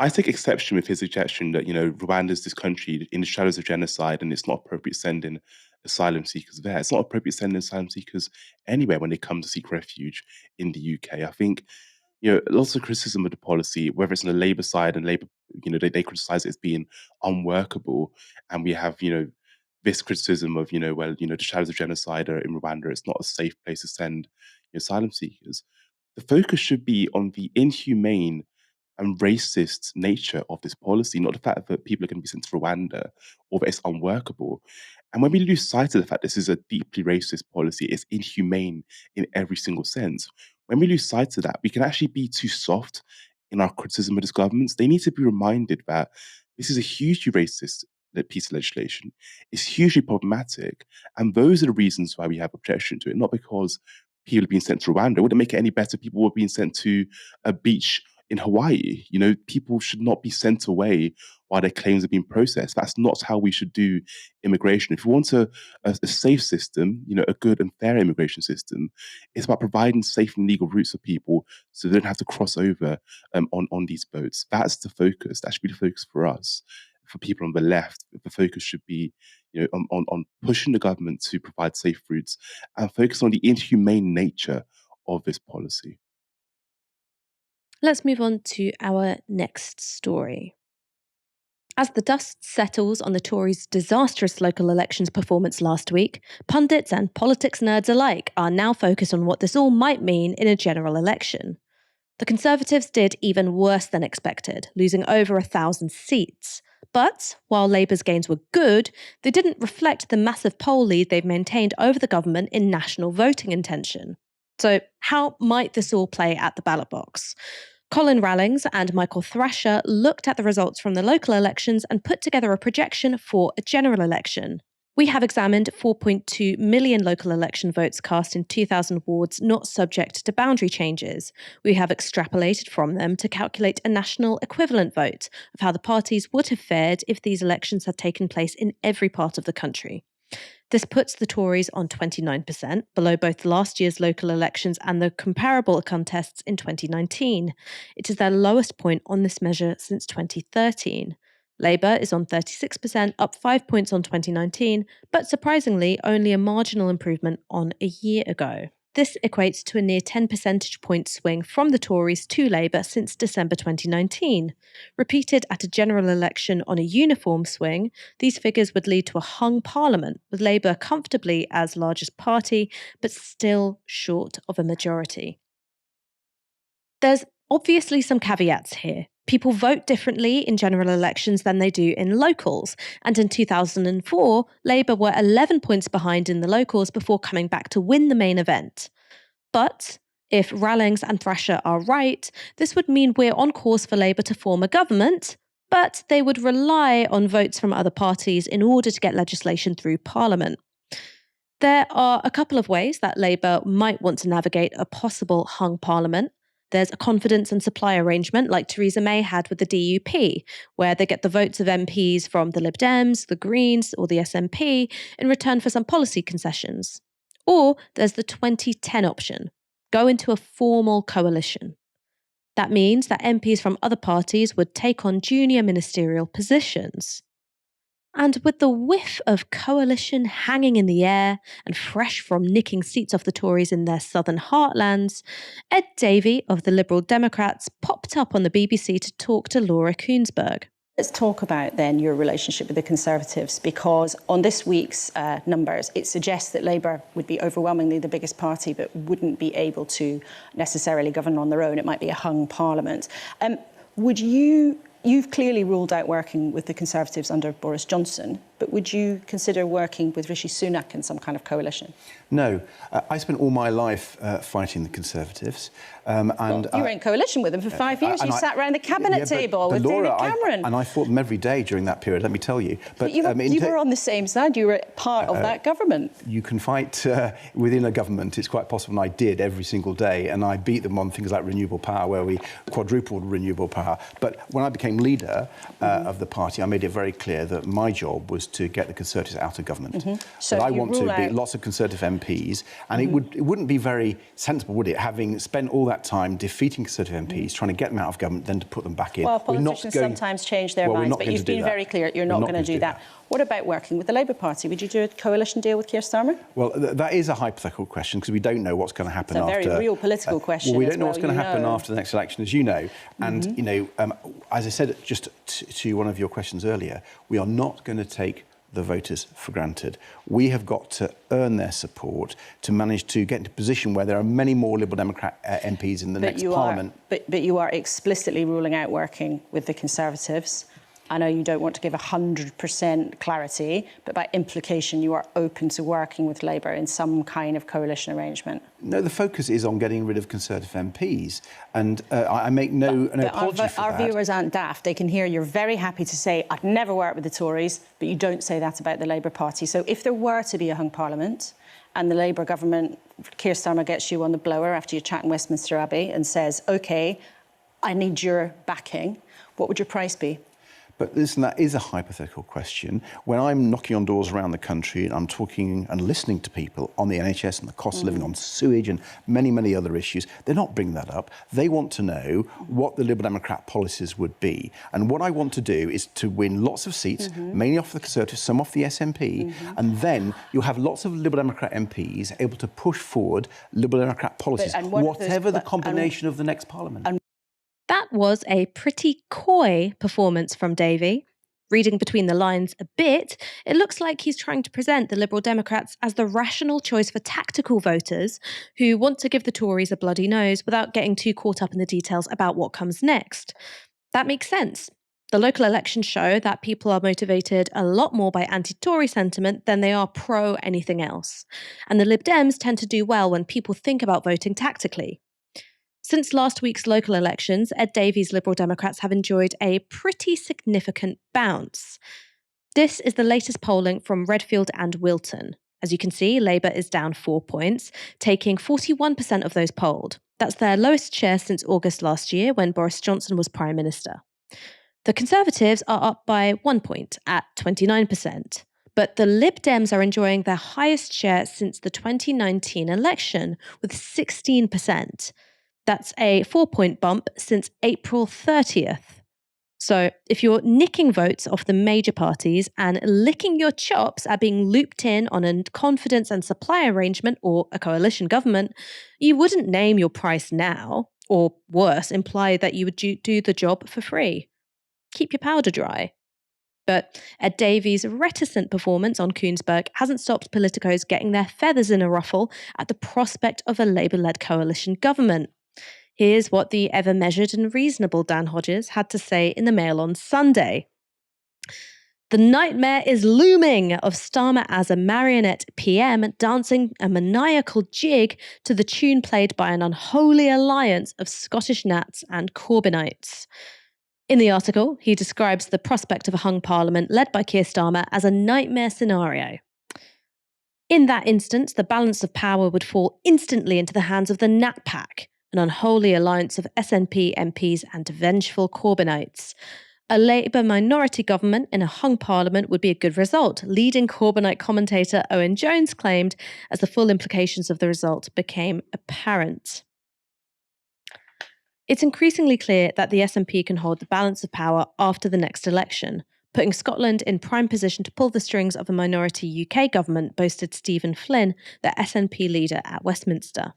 I take exception with his suggestion that, Rwanda is this country in the shadows of genocide and it's not appropriate sending asylum seekers there. It's not appropriate sending asylum seekers anywhere when they come to seek refuge in the UK. I think, lots of criticism of the policy, whether it's on the Labour side and Labour, they criticise it as being unworkable. And we have, this criticism of, the shadows of genocide are in Rwanda, it's not a safe place to send asylum seekers. The focus should be on the inhumane and racist nature of this policy, not the fact that people are going to be sent to Rwanda or that it's unworkable. And when we lose sight of the fact this is a deeply racist policy, it's inhumane in every single sense. When we lose sight of that, we can actually be too soft in our criticism of this government. They need to be reminded that this is a hugely racist piece of legislation. It's hugely problematic. And those are the reasons why we have objection to it, not because people are being sent to Rwanda. It wouldn't make it any better if people were being sent to a beach in Hawaii. You know, people should not be sent away while their claims are being processed. That's not how we should do immigration. If we want a safe system, you know, a good and fair immigration system, it's about providing safe and legal routes for people so they don't have to cross over on these boats. That's the focus. That should be the focus for us. For people on the left, the focus should be, you know, on pushing the government to provide safe routes and focus on the inhumane nature of this policy. Let's move on to our next story. As the dust settles on the Tories' disastrous local elections performance last week, pundits and politics nerds alike are now focused on what this all might mean in a general election. The Conservatives did even worse than expected, losing over 1,000 seats. But while Labour's gains were good, they didn't reflect the massive poll lead they've maintained over the government in national voting intention. So how might this all play at the ballot box? Colin Rallings and Michael Thrasher looked at the results from the local elections and put together a projection for a general election. We have examined 4.2 million local election votes cast in 2,000 wards not subject to boundary changes. We have extrapolated from them to calculate a national equivalent vote of how the parties would have fared if these elections had taken place in every part of the country. This puts the Tories on 29%, below both last year's local elections and the comparable contests in 2019. It is their lowest point on this measure since 2013. Labour is on 36%, up 5 points on 2019, but surprisingly only a marginal improvement on a year ago. This equates to a near 10 percentage point swing from the Tories to Labour since December 2019. Repeated at a general election on a uniform swing, these figures would lead to a hung parliament, with Labour comfortably as largest party, but still short of a majority. There's obviously some caveats here. People vote differently in general elections than they do in locals, and in 2004, Labour were 11 points behind in the locals before coming back to win the main event. But if Rallings and Thrasher are right, this would mean we're on course for Labour to form a government, but they would rely on votes from other parties in order to get legislation through Parliament. There are a couple of ways that Labour might want to navigate a possible hung Parliament. There's a confidence and supply arrangement like Theresa May had with the DUP, where they get the votes of MPs from the Lib Dems, the Greens, or the SNP in return for some policy concessions. Or there's the 2010 option, go into a formal coalition. That means that MPs from other parties would take on junior ministerial positions. And with the whiff of coalition hanging in the air and fresh from nicking seats off the Tories in their southern heartlands, Ed Davey of the Liberal Democrats popped up on the BBC to talk to Laura Kuenssberg. Let's talk about then your relationship with the Conservatives, because on this week's numbers, it suggests that Labour would be overwhelmingly the biggest party, but wouldn't be able to necessarily govern on their own. It might be a hung parliament. You've clearly ruled out working with the Conservatives under Boris Johnson, but would you consider working with Rishi Sunak in some kind of coalition? No. I spent all my life fighting the Conservatives. You were in coalition with them for 5 years. You sat around the cabinet table with David Cameron. And I fought them every day during that period, let me tell you. But you were on the same side. You were part of that government. You can fight within a government. It's quite possible, and I did every single day. And I beat them on things like renewable power, where we quadrupled renewable power. But when I became leader of the party, I made it very clear that my job was to get the Conservatives out of government. So I want to beat lots of Conservative MPs, and it wouldn't be very sensible, would it, having spent all that time defeating Conservative MPs, trying to get them out of government, then to put them back in. Well, politicians sometimes change their minds, but you've been very clear you're not going to do that. What about working with the Labour Party? Would you do a coalition deal with Keir Starmer? Well, that is a hypothetical question, because we don't know what's going to happen after... It's a very real political question. Well, we don't know what's going to happen after the next election, as you know. And, as I said just to one of your questions earlier, we are not going to take the voters for granted. We have got to earn their support to manage to get into a position where there are many more Liberal Democrat MPs in the next Parliament. But you are explicitly ruling out working with the Conservatives. I know you don't want to give 100% clarity, but by implication, you are open to working with Labour in some kind of coalition arrangement. No, the focus is on getting rid of Conservative MPs, and I make no apology for our that. Our viewers aren't daft. They can hear you're very happy to say, I'd never work with the Tories, but you don't say that about the Labour Party. So if there were to be a hung Parliament and the Labour government, Keir Starmer gets you on the blower after you chat in Westminster Abbey and says, OK, I need your backing, what would your price be? But listen, that is a hypothetical question. When I'm knocking on doors around the country and I'm talking and listening to people on the NHS and the cost of living, on sewage and many, many other issues, they're not bringing that up. They want to know what the Liberal Democrat policies would be. And what I want to do is to win lots of seats, mainly off the Conservatives, some off the SNP, and then you'll have lots of Liberal Democrat MPs able to push forward Liberal Democrat policies, whatever the combination of the next Parliament. That was a pretty coy performance from Davey. Reading between the lines a bit, it looks like he's trying to present the Liberal Democrats as the rational choice for tactical voters who want to give the Tories a bloody nose without getting too caught up in the details about what comes next. That makes sense. The local elections show that people are motivated a lot more by anti-Tory sentiment than they are pro anything else. And the Lib Dems tend to do well when people think about voting tactically. Since last week's local elections, Ed Davey's Liberal Democrats have enjoyed a pretty significant bounce. This is the latest polling from Redfield and Wilton. As you can see, Labour is down 4 points, taking 41% of those polled. That's their lowest share since August last year, when Boris Johnson was Prime Minister. The Conservatives are up by 1 point at 29%. But the Lib Dems are enjoying their highest share since the 2019 election, with 16%. That's a 4-point bump since April 30th. So if you're nicking votes off the major parties and licking your chops at being looped in on a confidence and supply arrangement or a coalition government, you wouldn't name your price now, or worse, imply that you would do the job for free. Keep your powder dry. But Ed Davey's reticent performance on Koonsberg hasn't stopped politicos getting their feathers in a ruffle at the prospect of a Labour-led coalition government. Here's what the ever-measured and reasonable Dan Hodges had to say in the Mail on Sunday. The nightmare is looming of Starmer as a marionette PM dancing a maniacal jig to the tune played by an unholy alliance of Scottish Nats and Corbynites. In the article, he describes the prospect of a hung parliament led by Keir Starmer as a nightmare scenario. In that instance, the balance of power would fall instantly into the hands of the Nat Pack, an unholy alliance of SNP MPs and vengeful Corbynites. A Labour minority government in a hung parliament would be a good result, leading Corbynite commentator Owen Jones claimed, as the full implications of the result became apparent. It's increasingly clear that the SNP can hold the balance of power after the next election, putting Scotland in prime position to pull the strings of a minority UK government, boasted Stephen Flynn, the SNP leader at Westminster.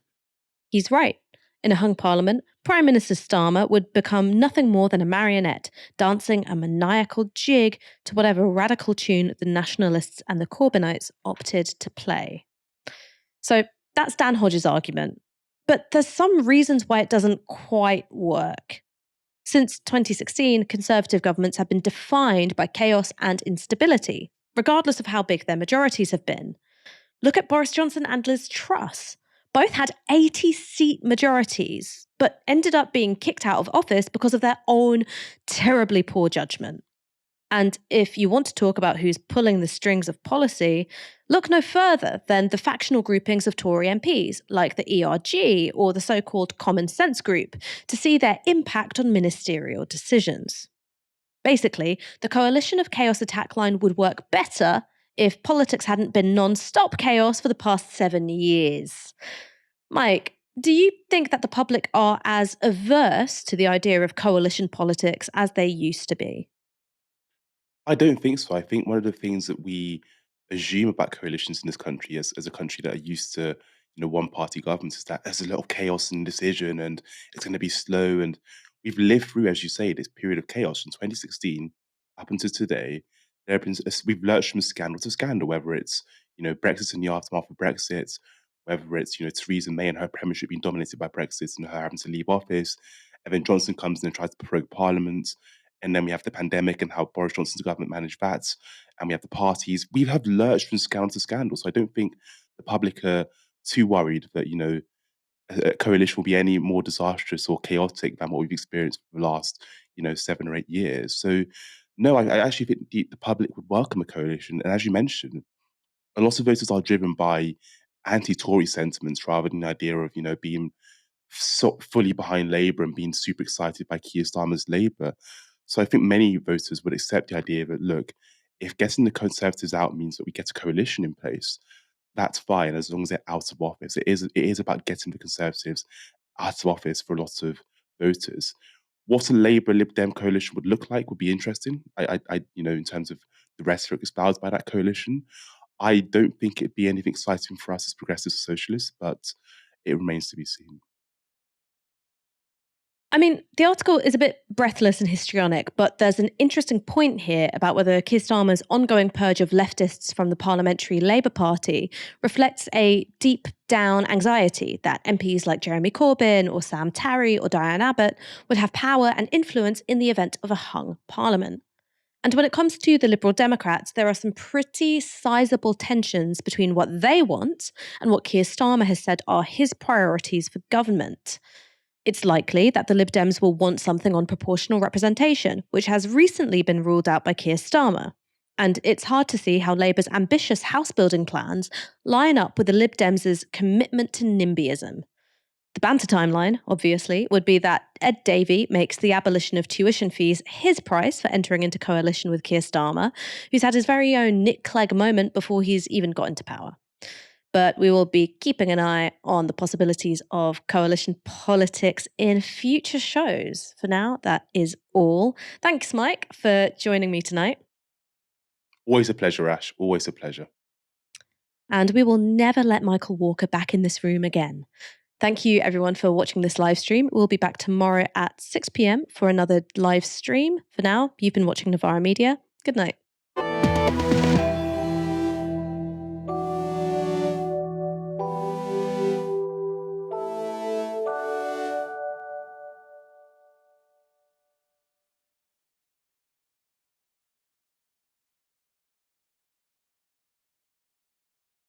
He's right. In a hung parliament, Prime Minister Starmer would become nothing more than a marionette, dancing a maniacal jig to whatever radical tune the Nationalists and the Corbynites opted to play. So that's Dan Hodges' argument. But there's some reasons why it doesn't quite work. Since 2016, Conservative governments have been defined by chaos and instability, regardless of how big their majorities have been. Look at Boris Johnson and Liz Truss. Both had 80-seat majorities, but ended up being kicked out of office because of their own terribly poor judgment. And if you want to talk about who's pulling the strings of policy, look no further than the factional groupings of Tory MPs, like the ERG or the so-called Common Sense Group, to see their impact on ministerial decisions. Basically, the coalition of chaos attack line would work better if politics hadn't been non-stop chaos for the past 7 years. Mike, do you think that the public are as averse to the idea of coalition politics as they used to be? I don't think so. I think one of the things that we assume about coalitions in this country, as a country that are used to, one-party governments, is that there's a lot of chaos and indecision, and it's going to be slow. And we've lived through, as you say, this period of chaos from 2016 up until today. we've lurched from scandal to scandal, whether it's, Brexit and the aftermath of Brexit, whether it's, Theresa May and her premiership being dominated by Brexit and her having to leave office, and then Johnson comes in and tries to prorogue Parliament, and then we have the pandemic and how Boris Johnson's government managed that, and we have the parties. We have lurched from scandal to scandal, so I don't think the public are too worried that, a coalition will be any more disastrous or chaotic than what we've experienced for the last, 7 or 8 years. So, no, I actually think the public would welcome a coalition. And as you mentioned, a lot of voters are driven by anti-Tory sentiments rather than the idea of, being fully behind Labour and being super excited by Keir Starmer's Labour. So I think many voters would accept the idea that, look, if getting the Conservatives out means that we get a coalition in place, that's fine as long as they're out of office. It is about getting the Conservatives out of office for a lot of voters. What a Labour Lib Dem coalition would look like would be interesting. In terms of the rhetoric espoused by that coalition, I don't think it'd be anything exciting for us as progressives or socialists, but it remains to be seen. I mean, the article is a bit breathless and histrionic, but there's an interesting point here about whether Keir Starmer's ongoing purge of leftists from the Parliamentary Labour Party reflects a deep down anxiety that MPs like Jeremy Corbyn or Sam Tarry or Diane Abbott would have power and influence in the event of a hung Parliament. And when it comes to the Liberal Democrats, there are some pretty sizable tensions between what they want and what Keir Starmer has said are his priorities for government. It's likely that the Lib Dems will want something on proportional representation, which has recently been ruled out by Keir Starmer. And it's hard to see how Labour's ambitious house-building plans line up with the Lib Dems' commitment to NIMBYism. The banter timeline, obviously, would be that Ed Davey makes the abolition of tuition fees his price for entering into coalition with Keir Starmer, who's had his very own Nick Clegg moment before he's even got into power. But we will be keeping an eye on the possibilities of coalition politics in future shows. For now, that is all. Thanks, Mike, for joining me tonight. Always a pleasure, Ash. Always a pleasure. And we will never let Michael Walker back in this room again. Thank you, everyone, for watching this live stream. We'll be back tomorrow at 6 p.m. for another live stream. For now, you've been watching Novara Media. Good night.